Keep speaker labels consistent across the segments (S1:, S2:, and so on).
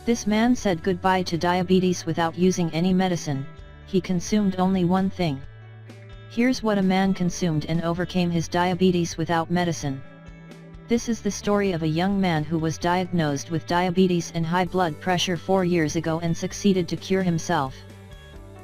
S1: This man said goodbye to diabetes without using any medicine. He consumed only one thing. Here's what a man consumed and overcame his diabetes without medicine. This is the story of a young man who was diagnosed with diabetes and high blood pressure 4 years ago and succeeded to cure himself.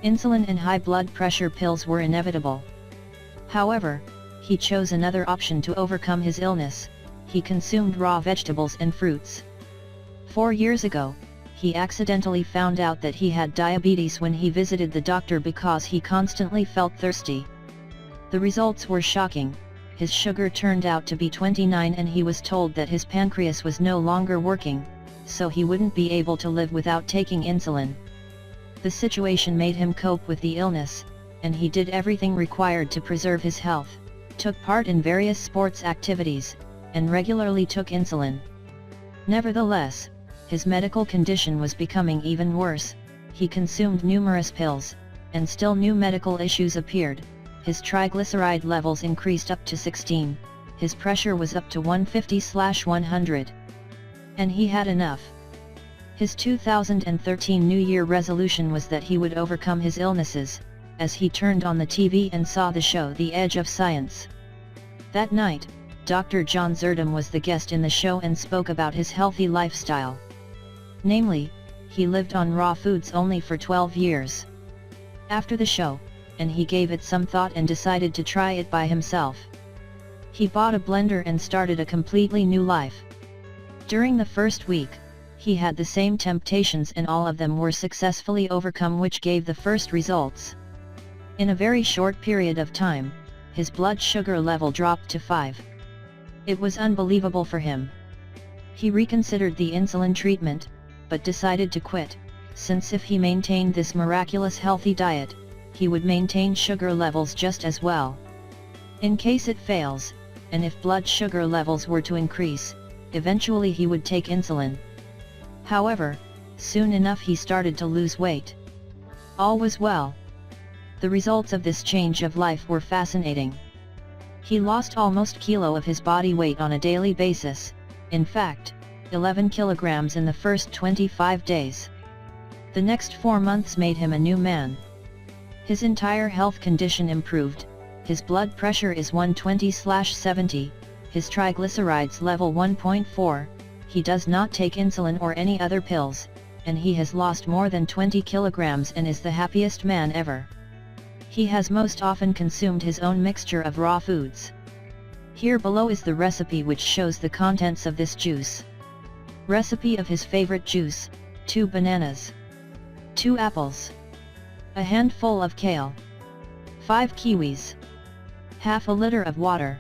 S1: Insulin and high blood pressure pills were inevitable. However, he chose another option to overcome his illness. He consumed raw vegetables and fruits. 4 years ago, he accidentally found out that he had diabetes when he visited the doctor because he constantly felt thirsty. The results were shocking. His sugar turned out to be 29 and he was told that his pancreas was no longer working, so he wouldn't be able to live without taking insulin. The situation made him cope with the illness, and he did everything required to preserve his health, took part in various sports activities, and regularly took insulin. Nevertheless, his medical condition was becoming even worse. He consumed numerous pills, and still new medical issues appeared. His triglyceride levels increased up to 16, his pressure was up to 150/100. And he had enough. His 2013 New Year resolution was that he would overcome his illnesses, as he turned on the TV and saw the show The Edge of Science. That night, Dr. John Zerdum was the guest in the show and spoke about his healthy lifestyle. Namely, he lived on raw foods only for 12 years. After the show, and he gave it some thought and decided to try it by himself. He bought a blender and started a completely new life. During the first week, he had the same temptations and all of them were successfully overcome, which gave the first results. In a very short period of time, his blood sugar level dropped to 5. It was unbelievable for him. He reconsidered the insulin treatment, but decided to quit, since if he maintained this miraculous healthy diet, he would maintain sugar levels just as well. In case it fails, and if blood sugar levels were to increase, eventually he would take insulin. However, soon enough he started to lose weight. All was well. The results of this change of life were fascinating. He lost almost a kilo of his body weight on a daily basis, in fact, 11 kilograms in the first 25 days. The next 4 months made him a new man. His entire health condition improved. His blood pressure is 120/70, his triglycerides level 1.4, he does not take insulin or any other pills, and he has lost more than 20 kilograms and is the happiest man ever. He has most often consumed his own mixture of raw foods. Here below is the recipe which shows the contents of this juice. Recipe of his favorite juice: 2 bananas, 2 apples, a handful of kale, 5 kiwis, half a liter of water.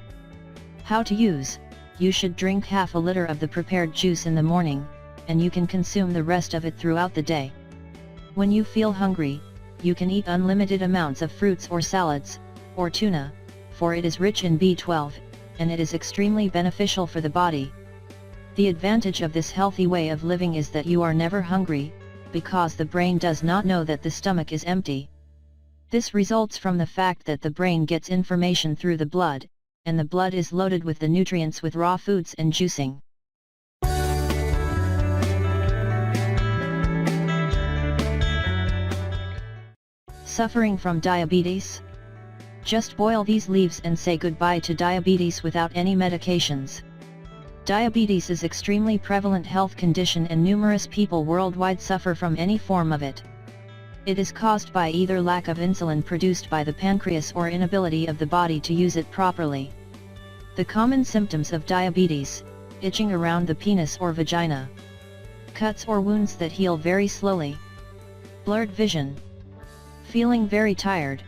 S1: How to use: you should drink half a liter of the prepared juice in the morning, and you can consume the rest of it throughout the day. When you feel hungry, you can eat unlimited amounts of fruits or salads, or tuna, for it is rich in B12, and it is extremely beneficial for the body. The advantage of this healthy way of living is that you are never hungry, because the brain does not know that the stomach is empty. This results from the fact that the brain gets information through the blood, and the blood is loaded with the nutrients with raw foods and juicing. Suffering from diabetes? Just boil these leaves and say goodbye to diabetes without any medications. Diabetes is extremely prevalent health condition and numerous people worldwide suffer from any form of it. It is caused by either lack of insulin produced by the pancreas or inability of the body to use it properly. The common symptoms of diabetes: itching around the penis or vagina, cuts or wounds that heal very slowly, blurred vision, feeling very tired,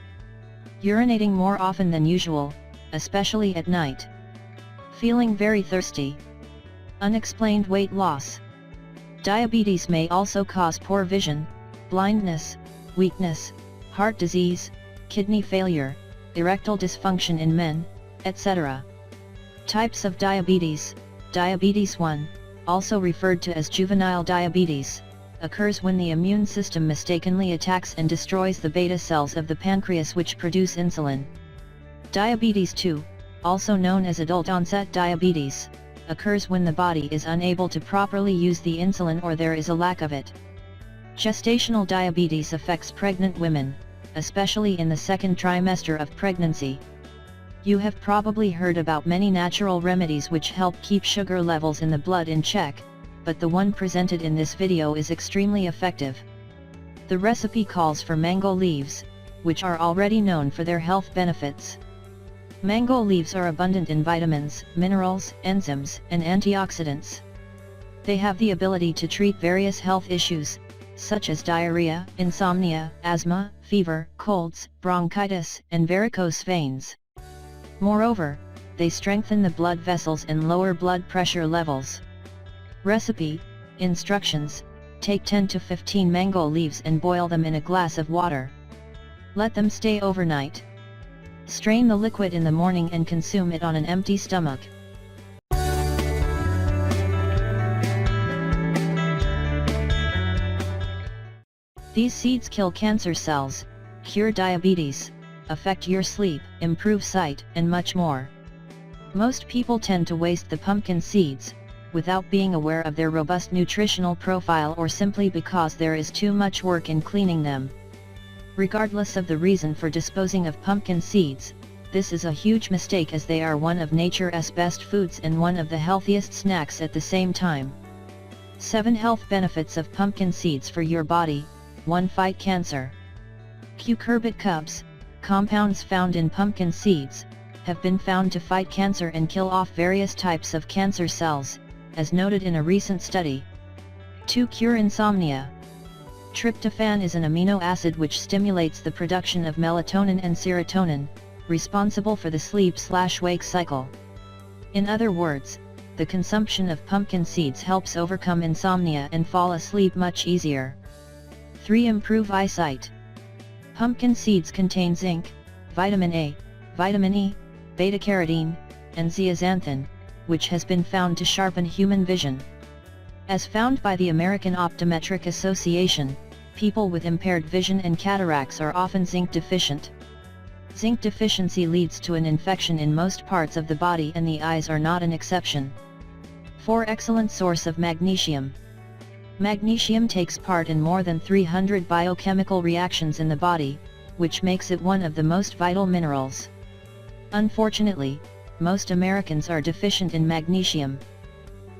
S1: urinating more often than usual, especially at night, feeling very thirsty, unexplained weight loss. Diabetes may also cause poor vision, blindness, weakness, heart disease, kidney failure, erectile dysfunction in men, etc. Types of diabetes: Diabetes 1, also referred to as juvenile diabetes, occurs when the immune system mistakenly attacks and destroys the beta cells of the pancreas which produce insulin. Diabetes 2, also known as adult onset diabetes, occurs when the body is unable to properly use the insulin or there is a lack of it. Gestational diabetes affects pregnant women, especially in the second trimester of pregnancy. You have probably heard about many natural remedies which help keep sugar levels in the blood in check, but the one presented in this video is extremely effective. The recipe calls for mango leaves, which are already known for their health benefits. Mango leaves are abundant in vitamins, minerals, enzymes, and antioxidants. They have the ability to treat various health issues, such as diarrhea, insomnia, asthma, fever, colds, bronchitis, and varicose veins. Moreover, they strengthen the blood vessels and lower blood pressure levels. Recipe, instructions: take 10 to 15 mango leaves and boil them in a glass of water. Let them stay overnight. Strain the liquid in the morning and consume it on an empty stomach. These seeds kill cancer cells, cure diabetes, affect your sleep, improve sight, and much more. Most people tend to waste the pumpkin seeds, without being aware of their robust nutritional profile or simply because there is too much work in cleaning them. Regardless of the reason for disposing of pumpkin seeds, this is a huge mistake as they are one of nature's best foods and one of the healthiest snacks at the same time. 7 health benefits of pumpkin seeds for your body. 1. Fight cancer. Cucurbit cubs, compounds found in pumpkin seeds, have been found to fight cancer and kill off various types of cancer cells, as noted in a recent study. 2. Cure insomnia. Tryptophan is an amino acid which stimulates the production of melatonin and serotonin, responsible for the sleep/wake cycle. In other words, the consumption of pumpkin seeds helps overcome insomnia and fall asleep much easier. 3. Improve eyesight. Pumpkin seeds contain zinc, vitamin A, vitamin E, beta-carotene, and zeaxanthin, which has been found to sharpen human vision. As found by the American Optometric Association, people with impaired vision and cataracts are often zinc deficient. Zinc deficiency leads to an infection in most parts of the body and the eyes are not an exception. 4. Excellent source of magnesium. Magnesium takes part in more than 300 biochemical reactions in the body, which makes it one of the most vital minerals. Unfortunately, most Americans are deficient in magnesium.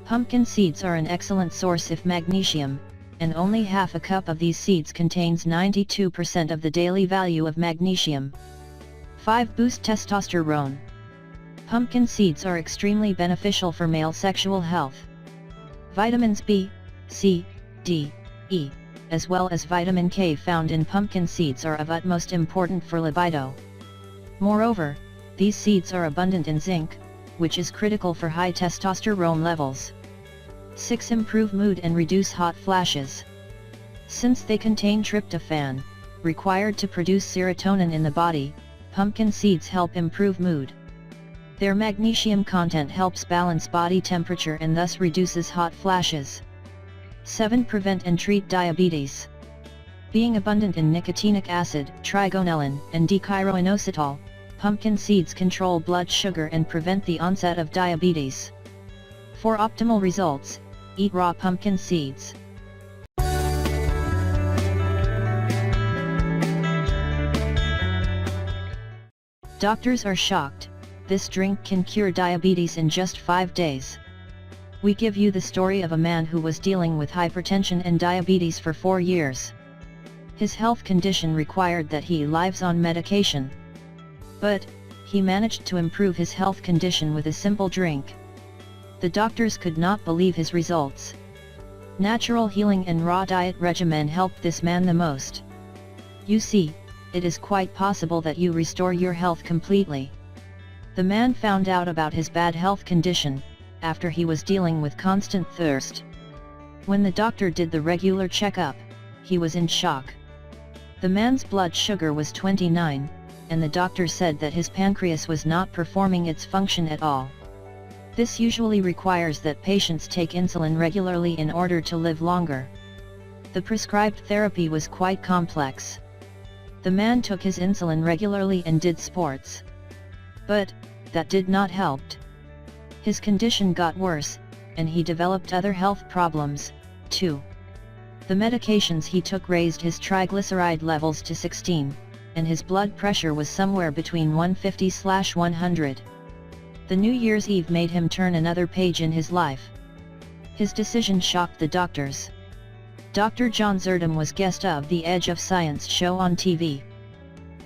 S1: Pumpkin seeds are an excellent source of magnesium, and only half a cup of these seeds contains 92% of the daily value of magnesium. 5. Boost testosterone. Pumpkin seeds are extremely beneficial for male sexual health. Vitamins B, C, D, E, as well as vitamin K found in pumpkin seeds are of utmost importance for libido. Moreover, these seeds are abundant in zinc, which is critical for high testosterone levels. 6. Improve mood and reduce hot flashes. Since they contain tryptophan, required to produce serotonin in the body, pumpkin seeds help improve mood. Their magnesium content helps balance body temperature and thus reduces hot flashes. 7. Prevent and treat diabetes. Being abundant in nicotinic acid, trigonelin, and D-chiroinositol, pumpkin seeds control blood sugar and prevent the onset of diabetes. For optimal results, eat raw pumpkin seeds. Doctors are shocked. This drink can cure diabetes in just 5 days. We give you the story of a man who was dealing with hypertension and diabetes for 4 years. His health condition required that he lives on medication. But, he managed to improve his health condition with a simple drink. The doctors could not believe his results. Natural healing and raw diet regimen helped this man the most. You see, it is quite possible that you restore your health completely. The man found out about his bad health condition, after he was dealing with constant thirst. When the doctor did the regular checkup, he was in shock. The man's blood sugar was 29, and the doctor said that his pancreas was not performing its function at all. This usually requires that patients take insulin regularly in order to live longer. The prescribed therapy was quite complex. The man took his insulin regularly and did sports. But, that did not help. His condition got worse, and he developed other health problems, too. The medications he took raised his triglyceride levels to 16, and his blood pressure was somewhere between 150/100. The New Year's Eve made him turn another page in his life. His decision shocked the doctors. Dr. John Zerdam was guest of the Edge of Science show on TV.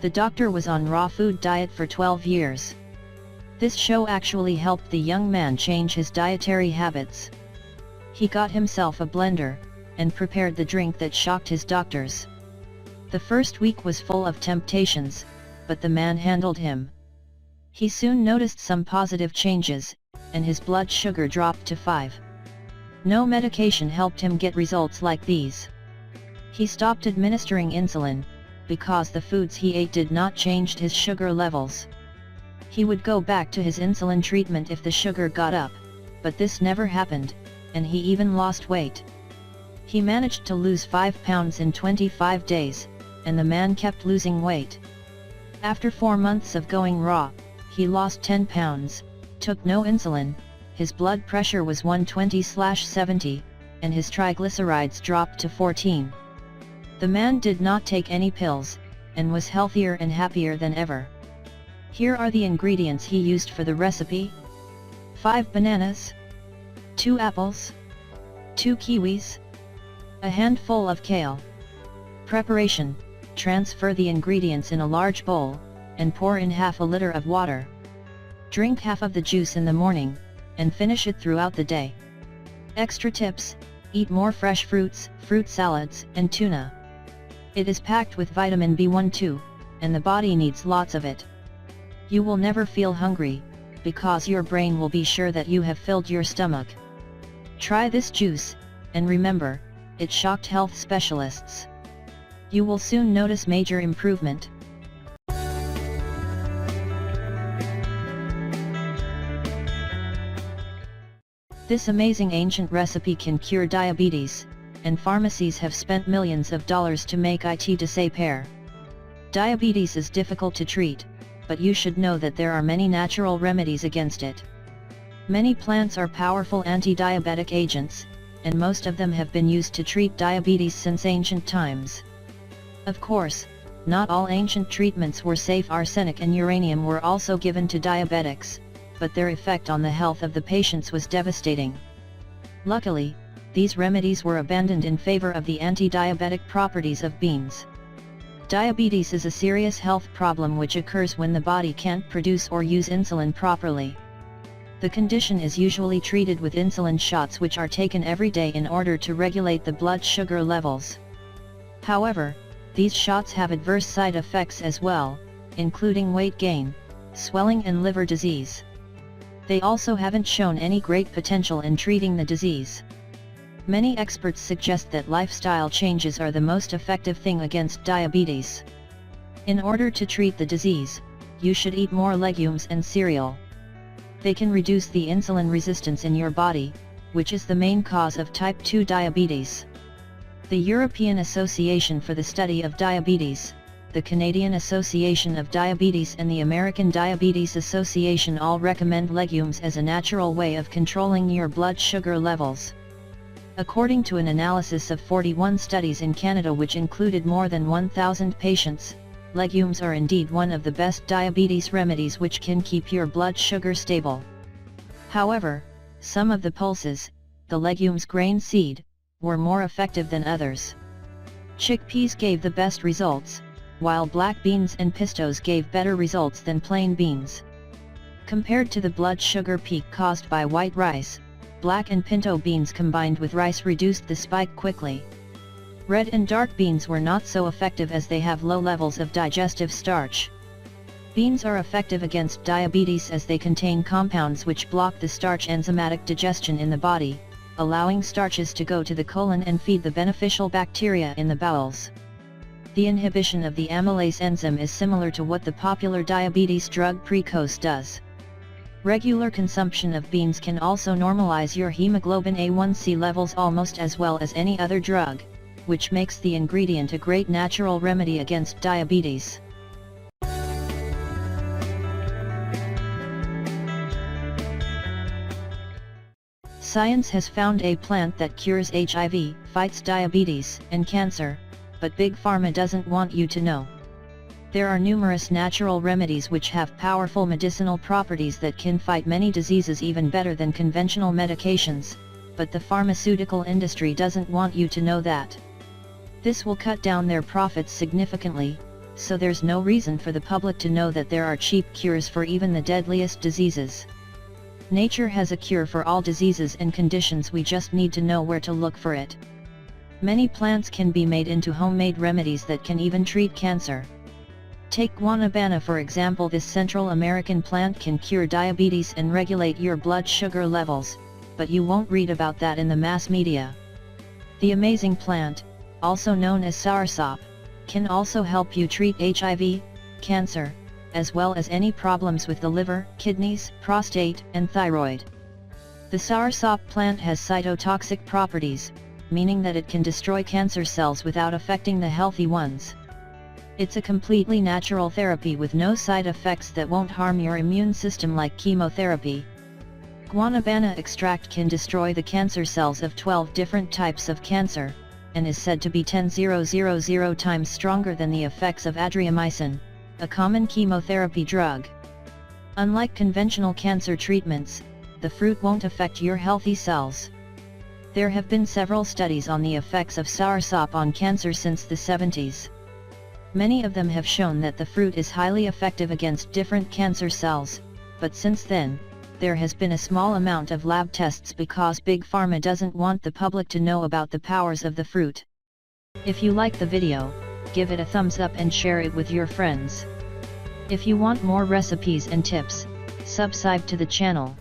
S1: The doctor was on raw food diet for 12 years. This show actually helped the young man change his dietary habits. He got himself a blender, and prepared the drink that shocked his doctors. The first week was full of temptations, but the man handled him. He soon noticed some positive changes, and his blood sugar dropped to 5. No medication helped him get results like these. He stopped administering insulin, because the foods he ate did not change his sugar levels. He would go back to his insulin treatment if the sugar got up, but this never happened, and he even lost weight. He managed to lose 5 pounds in 25 days, and the man kept losing weight. After 4 months of going raw, he lost 10 pounds, took no insulin, his blood pressure was 120/70, and his triglycerides dropped to 14. The man did not take any pills, and was healthier and happier than ever. Here are the ingredients he used for the recipe: 5 bananas, 2 apples, 2 kiwis, a handful of kale. Preparation: transfer the ingredients in a large bowl, and pour in half a liter of water. Drink half of the juice in the morning, and finish it throughout the day. Extra tips: eat more fresh fruits, fruit salads, and tuna. It is packed with vitamin B12, and the body needs lots of it. You will never feel hungry, because your brain will be sure that you have filled your stomach. Try this juice, and remember, it shocked health specialists. You will soon notice major improvement. This amazing ancient recipe can cure diabetes, and pharmacies have spent millions of dollars to make it to save. Diabetes is difficult to treat, but you should know that there are many natural remedies against it. Many plants are powerful anti-diabetic agents, and most of them have been used to treat diabetes since ancient times. Of course, not all ancient treatments were safe. Arsenic and uranium were also given to diabetics, but their effect on the health of the patients was devastating. Luckily, these remedies were abandoned in favor of the anti-diabetic properties of beans. Diabetes is a serious health problem which occurs when the body can't produce or use insulin properly. The condition is usually treated with insulin shots which are taken every day in order to regulate the blood sugar levels. However, these shots have adverse side effects as well, including weight gain, swelling and liver disease. They also haven't shown any great potential in treating the disease. Many experts suggest that lifestyle changes are the most effective thing against diabetes. In order to treat the disease, you should eat more legumes and cereal. They can reduce the insulin resistance in your body, which is the main cause of type 2 diabetes. The European Association for the Study of Diabetes, the Canadian Association of Diabetes and the American Diabetes Association all recommend legumes as a natural way of controlling your blood sugar levels. According to an analysis of 41 studies in Canada which included more than 1,000 patients, legumes are indeed one of the best diabetes remedies which can keep your blood sugar stable. However, some of the pulses, the legumes grain seed, were more effective than others. Chickpeas gave the best results, while black beans and pistos gave better results than plain beans. Compared to the blood sugar peak caused by white rice, black and pinto beans combined with rice reduced the spike quickly. Red and dark beans were not so effective as they have low levels of digestive starch. Beans are effective against diabetes as they contain compounds which block the starch enzymatic digestion in the body, allowing starches to go to the colon and feed the beneficial bacteria in the bowels. The inhibition of the amylase enzyme is similar to what the popular diabetes drug Precoce does. Regular consumption of beans can also normalize your hemoglobin A1C levels almost as well as any other drug, which makes the ingredient a great natural remedy against diabetes. Science has found a plant that cures HIV, fights diabetes and cancer, but Big Pharma doesn't want you to know. There are numerous natural remedies which have powerful medicinal properties that can fight many diseases even better than conventional medications, but the pharmaceutical industry doesn't want you to know that. This will cut down their profits significantly, so there's no reason for the public to know that there are cheap cures for even the deadliest diseases. Nature has a cure for all diseases and conditions, we just need to know where to look for it. Many plants can be made into homemade remedies that can even treat cancer. Take guanabana for example. This Central American plant can cure diabetes and regulate your blood sugar levels, but you won't read about that in the mass media. The amazing plant, also known as soursop, can also help you treat HIV, cancer, as well as any problems with the liver, kidneys, prostate, and thyroid. The soursop plant has cytotoxic properties, meaning that it can destroy cancer cells without affecting the healthy ones. It's a completely natural therapy with no side effects that won't harm your immune system like chemotherapy. Guanabana extract can destroy the cancer cells of 12 different types of cancer, and is said to be 10,000 times stronger than the effects of adriamycin, a common chemotherapy drug. Unlike conventional cancer treatments, the fruit won't affect your healthy cells. There have been several studies on the effects of soursop on cancer since the 70s. Many of them have shown that the fruit is highly effective against different cancer cells, but since then, there has been a small amount of lab tests because Big Pharma doesn't want the public to know about the powers of the fruit. If you like the video, give it a thumbs up and share it with your friends. If you want more recipes and tips, subscribe to the channel.